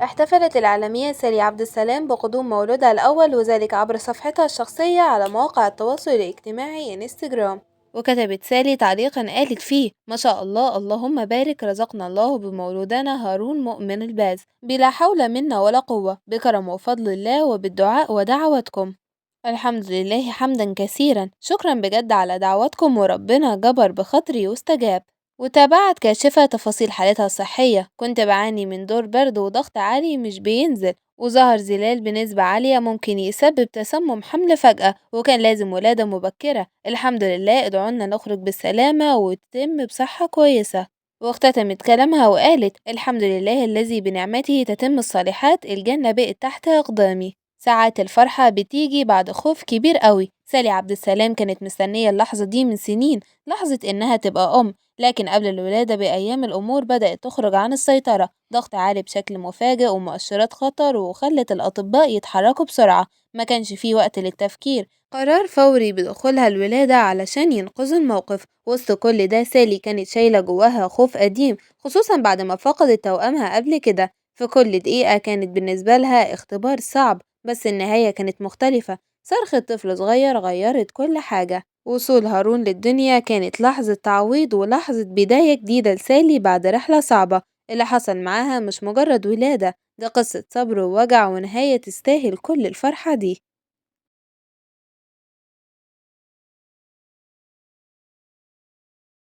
احتفلت الإعلامية سالي عبد السلام بقدوم مولودها الأول، وذلك عبر صفحتها الشخصية على مواقع التواصل الاجتماعي انستجرام. وكتبت سالي تعليقا قالت فيه: ما شاء الله، اللهم بارك، رزقنا الله بمولودنا هارون مؤمن الباز، بلا حول منا ولا قوة، بكرم وفضل الله وبالدعاء ودعواتكم. الحمد لله حمدا كثيرا، شكرا بجد على دعواتكم، وربنا جبر بخاطري واستجاب. وتابعت كاشفة تفاصيل حالتها الصحية: كنت بعاني من دور برد وضغط عالي مش بينزل، وظهر زلال بنسبة عالية ممكن يسبب تسمم حمل فجأة، وكان لازم ولادة مبكرة. الحمد لله، ادعولنا نخرج بالسلامة وتتم بصحة كويسة. واختتمت كلامها وقالت: الحمد لله الذي بنعمته تتم الصالحات، الجنة بقت تحت أقدامي. ساعات الفرحة بتيجي بعد خوف كبير قوي. سالي عبد السلام كانت مستنية اللحظة دي من سنين، لحظة إنها تبقى أم، لكن قبل الولادة بأيام الأمور بدأت تخرج عن السيطرة، ضغط عالي بشكل مفاجئ ومؤشرات خطر، وخلت الأطباء يتحركوا بسرعة. ما كانش فيه وقت للتفكير، قرار فوري بدخولها الولادة علشان ينقذوا الموقف. وسط كل ده سالي كانت شايلة جواها خوف قديم، خصوصا بعد ما فقدت توأمها قبل كده. في كل دقيقة كانت بالنسبة لها اختبار صعب، بس النهاية كانت مختلفة. صرخة طفل صغير غيرت كل حاجة. وصول هارون للدنيا كانت لحظة تعويض ولحظة بداية جديدة لسالي بعد رحلة صعبة. اللي حصل معاها مش مجرد ولادة، ده قصة صبر ووجع ونهاية تستاهل كل الفرحة دي.